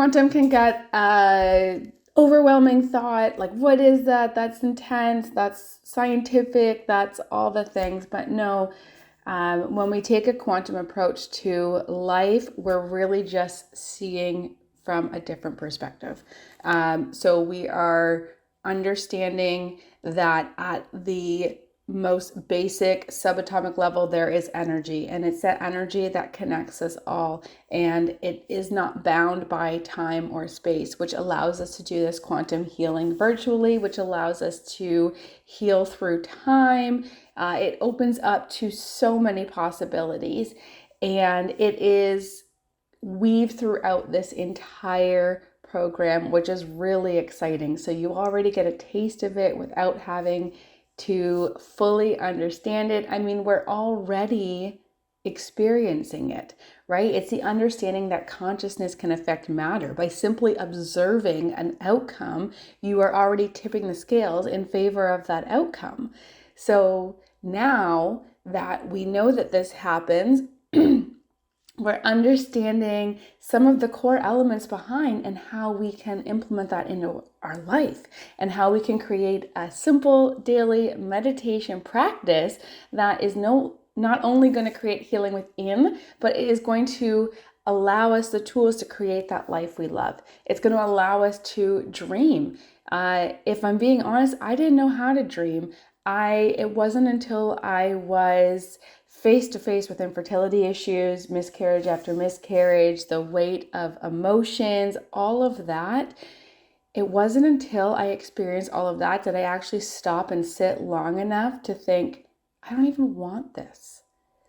quantum can get overwhelming thought, like what is that? That's intense, that's scientific, that's all the things. But no, when we take a quantum approach to life, we're really just seeing from a different perspective. So we are understanding that at the most basic subatomic level, there is energy, and it's that energy that connects us all, and it is not bound by time or space, which allows us to do this quantum healing virtually, which allows us to heal through time. It opens up to so many possibilities, and it is weaved throughout this entire program, which is really exciting. So you already get a taste of it without having to fully understand it. I mean, we're already experiencing it, right? It's the understanding that consciousness can affect matter. By simply observing an outcome, you are already tipping the scales in favor of that outcome. So now that we know that this happens, we're understanding some of the core elements behind and how we can implement that into our life, and how we can create a simple daily meditation practice that is not only going to create healing within, but it is going to allow us the tools to create that life we love. It's going to allow us to dream. If I'm being honest, I didn't know how to dream. It wasn't until I was face to face with infertility issues, miscarriage after miscarriage, the weight of emotions, all of that. It wasn't until I experienced all of that I actually stop and sit long enough to think, I don't even want this.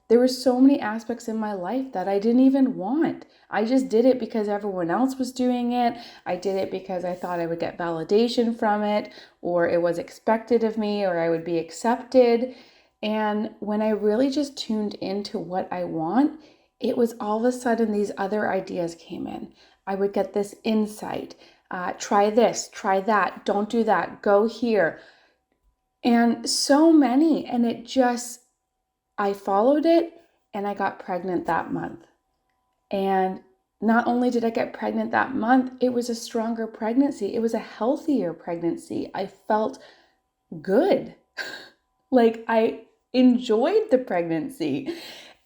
There were so many aspects in my life that I didn't even want. I just did it because everyone else was doing it. I did it because I thought I would get validation from it, or it was expected of me, or I would be accepted. And when I really just tuned into what I want, it was all of a sudden these other ideas came in. I would get this insight. Try this, try that, don't do that, go here. And so many. And I followed it, and I got pregnant that month. And not only did I get pregnant that month, it was a stronger pregnancy. It was a healthier pregnancy. I felt good. Like I enjoyed the pregnancy.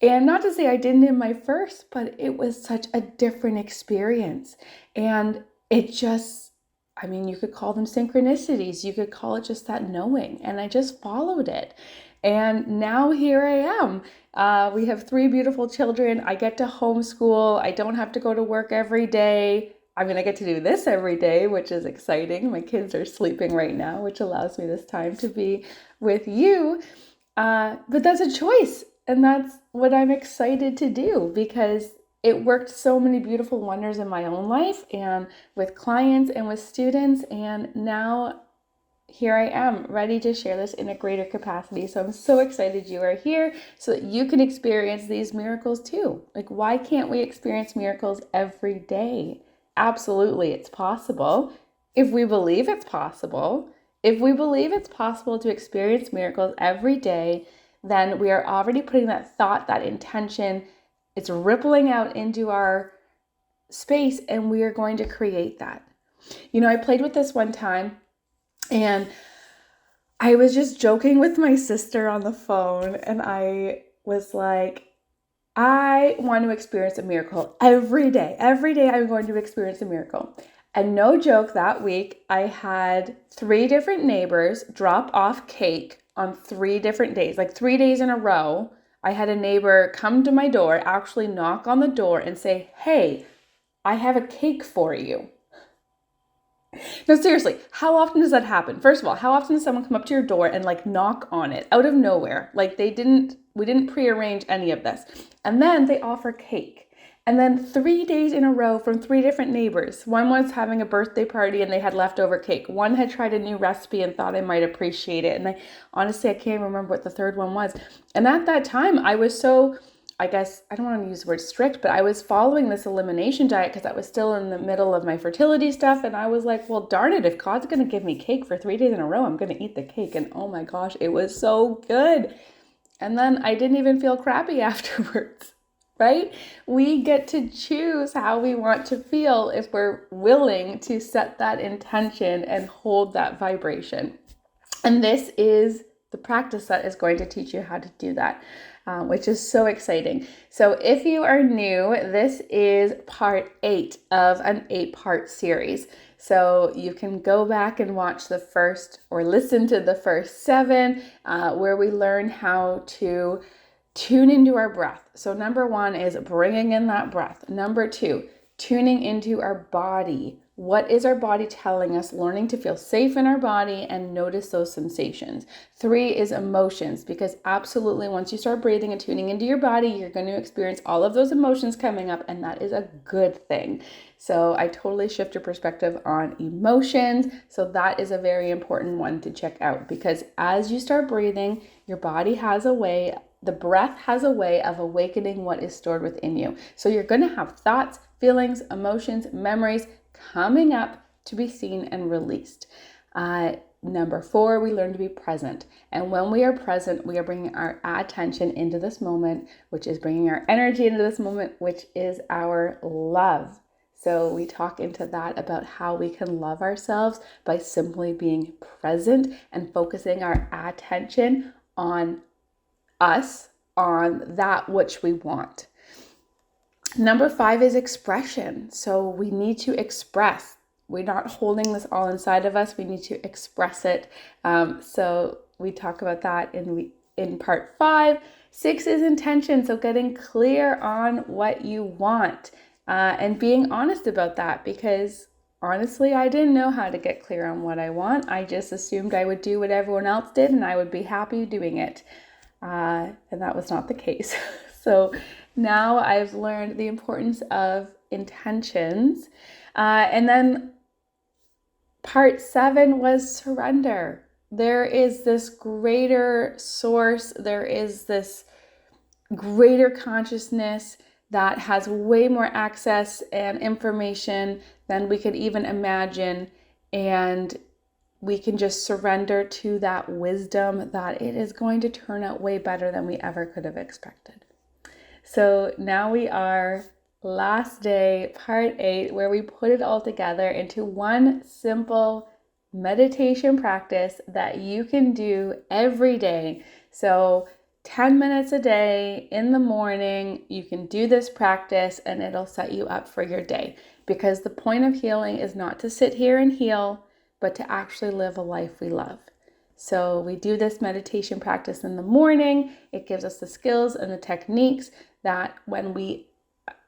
And not to say I didn't in my first, but it was such a different experience. And it just, I mean, you could call them synchronicities. You could call it just that knowing. And I just followed it. And now here I am. We have 3 beautiful children. I get to homeschool. I don't have to go to work every day. I mean, I get to do this every day, which is exciting. My kids are sleeping right now, which allows me this time to be with you. But that's a choice. And that's what I'm excited to do, because it worked so many beautiful wonders in my own life and with clients and with students. And now here I am, ready to share this in a greater capacity. So I'm so excited you are here so that you can experience these miracles too. Like, why can't we experience miracles every day? Absolutely, it's possible. If we believe it's possible, if we believe it's possible to experience miracles every day, then we are already putting that thought, that intention, it's rippling out into our space, and we are going to create that. You know, I played with this one time, and I was just joking with my sister on the phone, and I was like, I want to experience a miracle every day. Every day I'm going to experience a miracle. And no joke, that week I had 3 different neighbors drop off cake on 3 different days, like 3 days in a row. I had a neighbor come to my door, actually knock on the door and say, hey, I have a cake for you. No, seriously, how often does that happen? First of all, how often does someone come up to your door and like knock on it out of nowhere? Like we didn't prearrange any of this. And then they offer cake. And then 3 days in a row from 3 different neighbors. One was having a birthday party and they had leftover cake. One had tried a new recipe and thought I might appreciate it. And I can't remember what the third one was. And at that time, I was so, I guess, I don't want to use the word strict, but I was following this elimination diet because I was still in the middle of my fertility stuff. And I was like, well, darn it, if God's going to give me cake for 3 days in a row, I'm going to eat the cake. And oh my gosh, it was so good. And then I didn't even feel crappy afterwards. right? We get to choose how we want to feel if we're willing to set that intention and hold that vibration. And this is the practice that is going to teach you how to do that, which is so exciting. So if you are new, this is part 8 of an 8-part series. So you can go back and watch the first or listen to the first 7 where we learn how to tune into our breath. So number 1 is bringing in that breath. Number 2, tuning into our body. What is our body telling us? Learning to feel safe in our body and notice those sensations. 3 is emotions, because absolutely once you start breathing and tuning into your body, you're going to experience all of those emotions coming up, and that is a good thing. So I totally shift your perspective on emotions. So that is a very important one to check out, because as you start breathing, your body has a way, the breath has a way of awakening what is stored within you. So you're going to have thoughts, feelings, emotions, memories coming up to be seen and released. Number 4, we learn to be present. And when we are present, we are bringing our attention into this moment, which is bringing our energy into this moment, which is our love. So we talk into that about how we can love ourselves by simply being present and focusing our attention on us, on that which we want. Number 5 is expression. So we need to express. We're not holding this all inside of us. We need to express it. So we talk about that in part 5. 6 is intention. So getting clear on what you want and being honest about that, because honestly, I didn't know how to get clear on what I want. I just assumed I would do what everyone else did and I would be happy doing it. And that was not the case. So now I've learned the importance of intentions. And then part 7 was surrender. There is this greater source. There is this greater consciousness that has way more access and information than we could even imagine. And we can just surrender to that wisdom that it is going to turn out way better than we ever could have expected. So now we are last day, part 8, where we put it all together into one simple meditation practice that you can do every day. So 10 minutes a day in the morning, you can do this practice and it'll set you up for your day. Because the point of healing is not to sit here and heal, but to actually live a life we love. So we do this meditation practice in the morning. It gives us the skills and the techniques that when we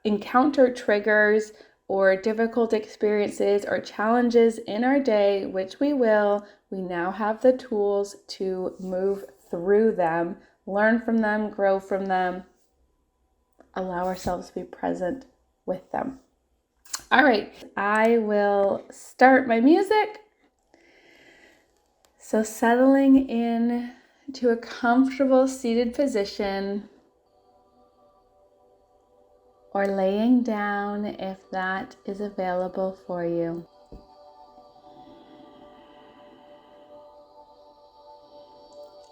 encounter triggers or difficult experiences or challenges in our day, which we will, we now have the tools to move through them, learn from them, grow from them, allow ourselves to be present with them. All right, I will start my music. So settling in to a comfortable seated position or laying down if that is available for you.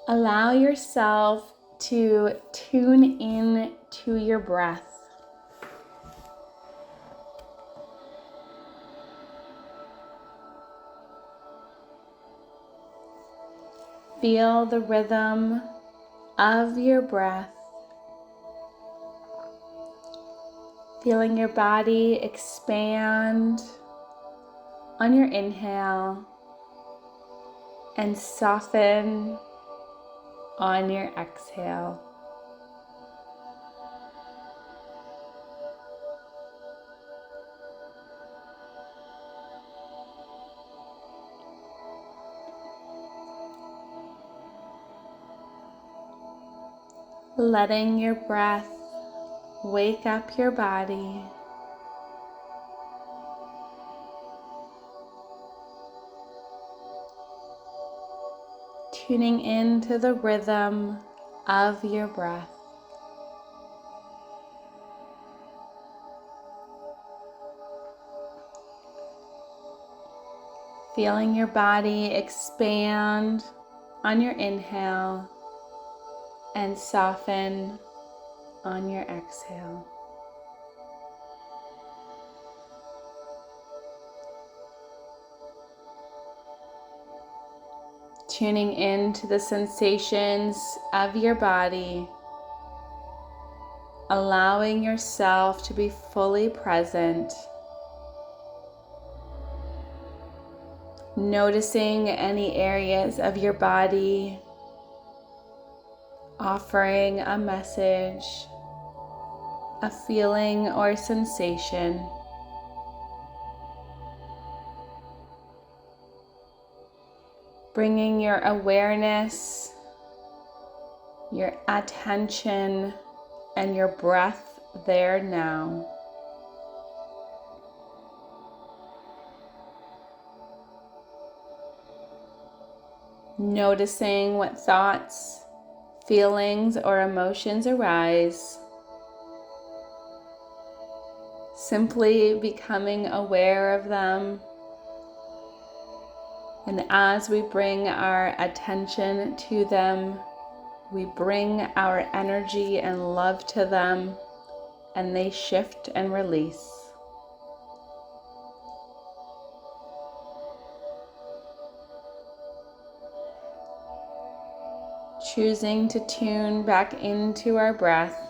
Allow yourself to tune in to your breath. Feel the rhythm of your breath. Feeling your body expand on your inhale and soften on your exhale. Letting your breath wake up your body. Tuning into the rhythm of your breath. Feeling your body expand on your inhale and soften on your exhale. Tuning into the sensations of your body, allowing yourself to be fully present, noticing any areas of your body offering a message, a feeling or sensation. Bringing your awareness, your attention, and your breath there now. Noticing what thoughts, feelings, or emotions arise. Simply becoming aware of them. And as we bring our attention to them, we bring our energy and love to them, and they shift and release. Choosing to tune back into our breath.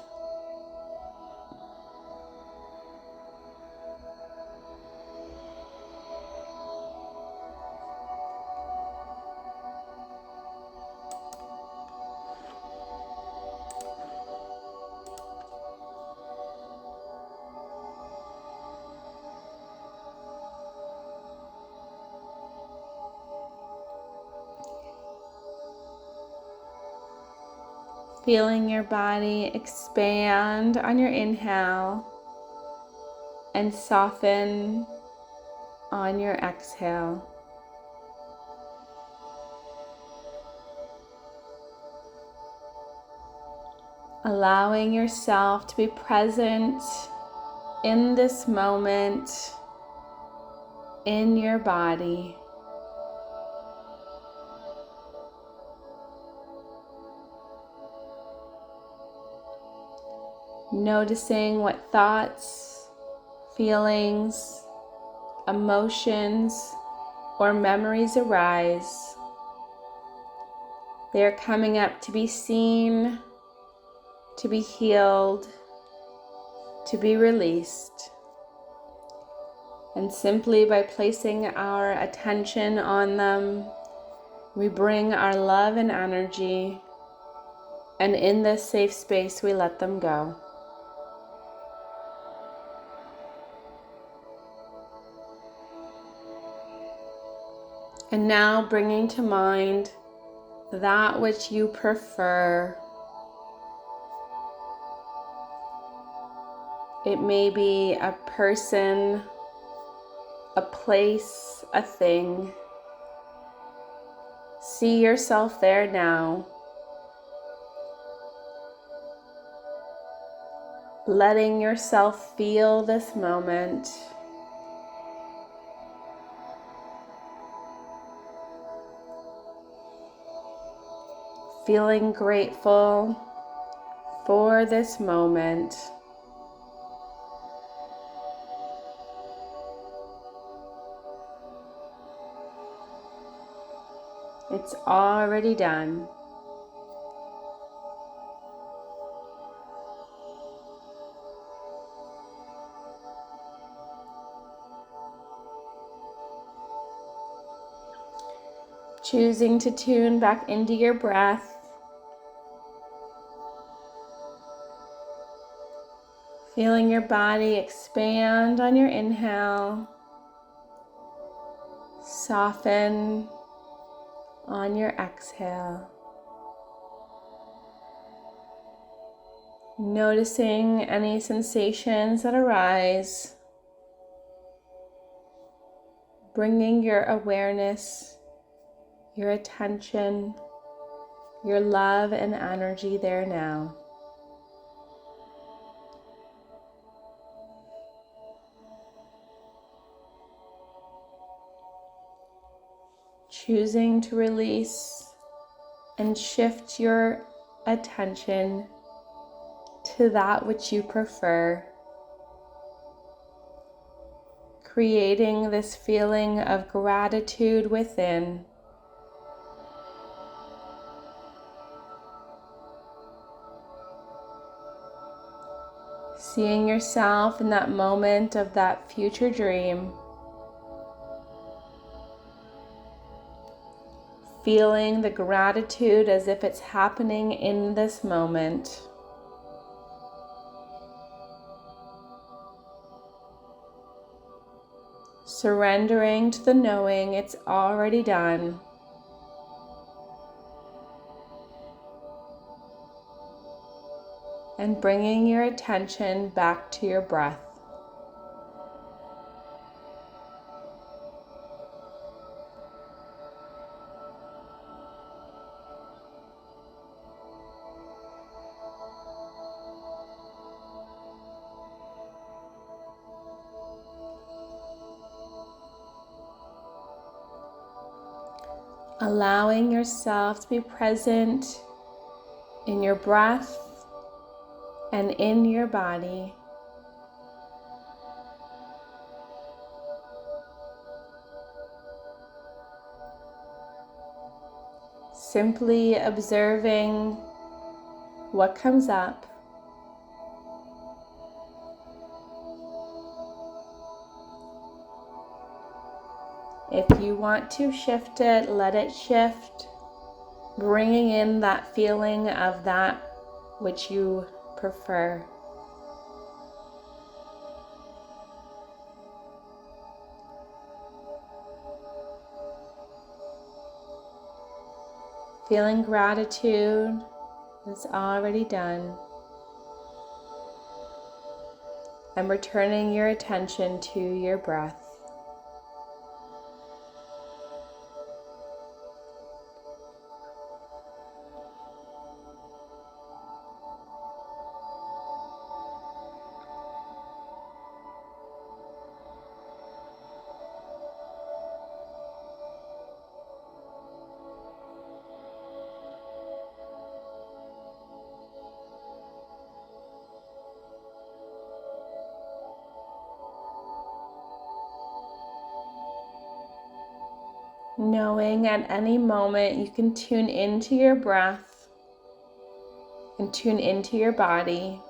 Feeling your body expand on your inhale and soften on your exhale. Allowing yourself to be present in this moment, in your body. Noticing what thoughts, feelings, emotions, or memories arise. They are coming up to be seen, to be healed, to be released. And simply by placing our attention on them, we bring our love and energy, and in this safe space, we let them go. And now bringing to mind that which you prefer. It may be a person, a place, a thing. See yourself there now. Letting yourself feel this moment. Feeling grateful for this moment. It's already done. Choosing to tune back into your breath. Feeling your body expand on your inhale. Soften on your exhale. Noticing any sensations that arise. Bringing your awareness, your attention, your love and energy there now. Choosing to release and shift your attention to that which you prefer, creating this feeling of gratitude within. Seeing yourself in that moment of that future dream. Feeling the gratitude as if it's happening in this moment. Surrendering to the knowing it's already done. And bringing your attention back to your breath. Allowing yourself to be present in your breath and in your body. Simply observing what comes up. If you want to shift it, let it shift, bringing in that feeling of that which you prefer. Feeling gratitude is already done. And returning your attention to your breath. Knowing at any moment you can tune into your breath and tune into your body.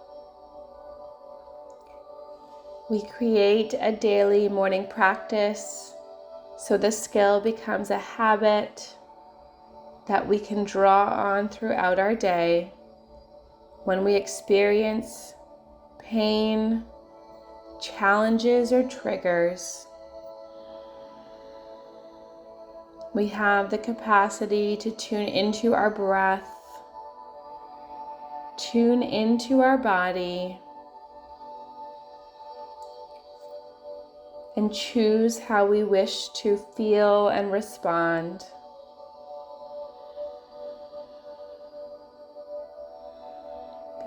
We create a daily morning practice so the skill becomes a habit that we can draw on throughout our day. When we experience pain, challenges, or triggers, we have the capacity to tune into our breath, tune into our body, and choose how we wish to feel and respond.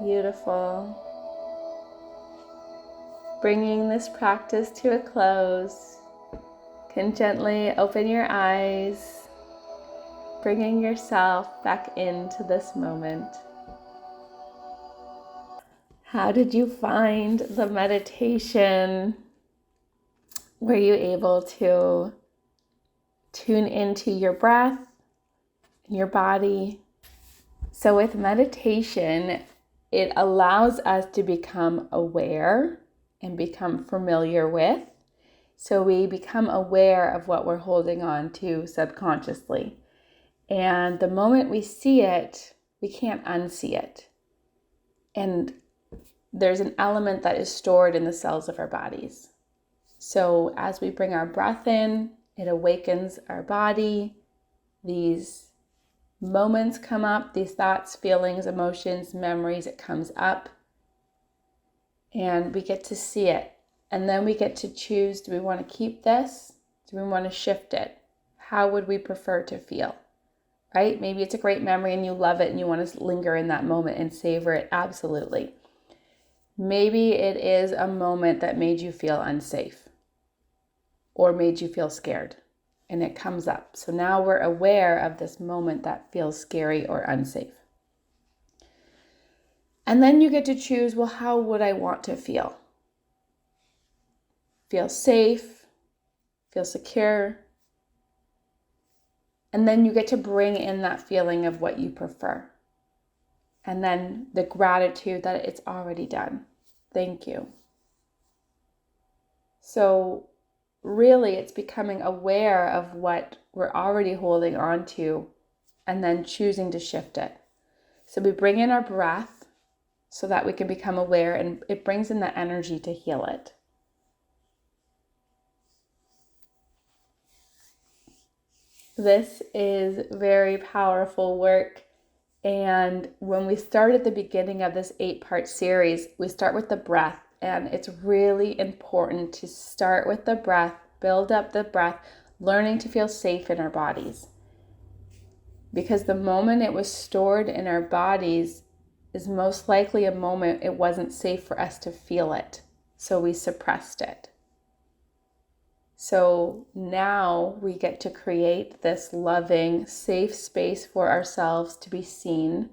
Beautiful. Bringing this practice to a close, you can gently open your eyes, bringing yourself back into this moment. How did you find the meditation? Were you able to tune into your breath, your body? So with meditation, it allows us to become aware and become familiar with. So we become aware of what we're holding on to subconsciously. And the moment we see it, we can't unsee it. And there's an element that is stored in the cells of our bodies. So as we bring our breath in, it awakens our body. These moments come up, these thoughts, feelings, emotions, memories, it comes up. And we get to see it. And then we get to choose, do we want to keep this? Do we want to shift it? How would we prefer to feel? Right? Maybe it's a great memory and you love it and you want to linger in that moment and savor it. Absolutely. Maybe it is a moment that made you feel unsafe or made you feel scared and it comes up. So now we're aware of this moment that feels scary or unsafe. And then you get to choose, well, how would I want to feel? Feel safe, feel secure. And then you get to bring in that feeling of what you prefer. And then the gratitude that it's already done. Thank you. So really, it's becoming aware of what we're already holding on to and then choosing to shift it. So we bring in our breath so that we can become aware, and it brings in the energy to heal it. This is very powerful work. And when we start at the beginning of this 8-part series, we start with the breath. And it's really important to start with the breath, build up the breath, learning to feel safe in our bodies. Because the moment it was stored in our bodies is most likely a moment it wasn't safe for us to feel it. So we suppressed it. So now we get to create this loving, safe space for ourselves to be seen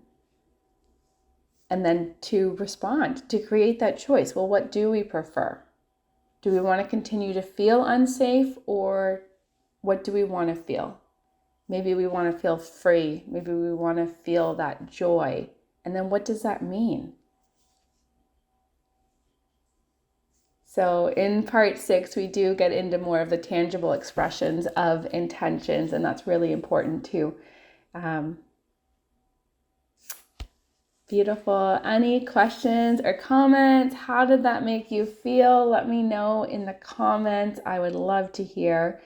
and then to respond, to create that choice. Well, what do we prefer? Do we want to continue to feel unsafe, or what do we want to feel? Maybe we want to feel free. Maybe we want to feel that joy. And then what does that mean? So in part 6, we do get into more of the tangible expressions of intentions, and that's really important too. Beautiful. Any questions or comments? How did that make you feel? Let me know in the comments. I would love to hear.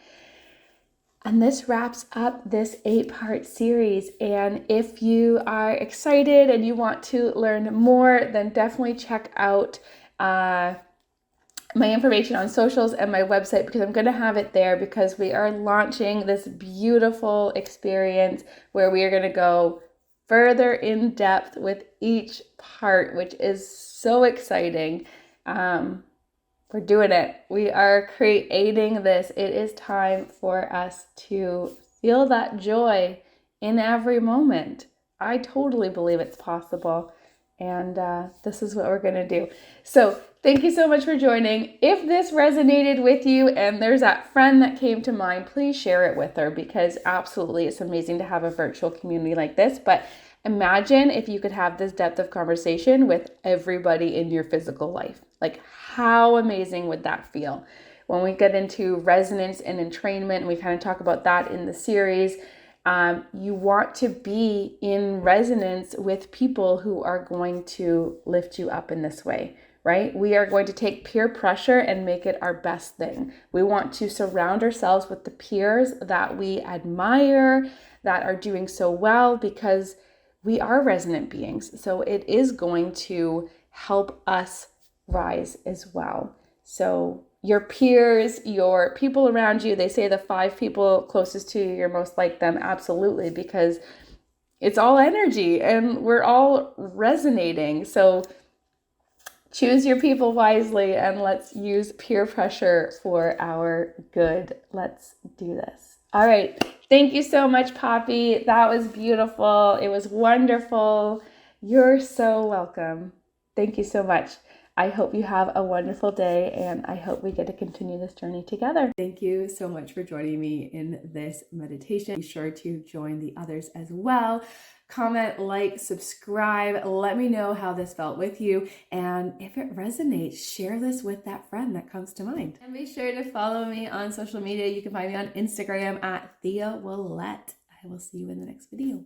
And this wraps up this 8-part series. And if you are excited and you want to learn more, then definitely check out my information on socials and my website, because I'm going to have it there, because we are launching this beautiful experience where we are going to go further in depth with each part, which is so exciting. We're doing it. We are creating this. It is time for us to feel that joy in every moment. I totally believe it's possible. And this is what we're going to do. So thank you so much for joining. If this resonated with you and there's that friend that came to mind, please share it with her, because absolutely it's amazing to have a virtual community like this. But imagine if you could have this depth of conversation with everybody in your physical life. Like, how amazing would that feel? When we get into resonance and entrainment, and we kind of talk about that in the series, you want to be in resonance with people who are going to lift you up in this way, right? We are going to take peer pressure and make it our best thing. We want to surround ourselves with the peers that we admire, that are doing so well, because we are resonant beings. So it is going to help us rise as well. So your peers, your people around you, they say the 5 people closest to you, you're most like them. Absolutely, because it's all energy and we're all resonating. So choose your people wisely, and let's use peer pressure for our good. Let's do this. All right. Thank you so much, Poppy. That was beautiful. It was wonderful. You're so welcome. Thank you so much. I hope you have a wonderful day, and I hope we get to continue this journey together. Thank you so much for joining me in this meditation. Be sure to join the others as well. Comment, like, subscribe. Let me know how this felt with you. And if it resonates, share this with that friend that comes to mind. And be sure to follow me on social media. You can find me on Instagram at Thea Willette. I will see you in the next video.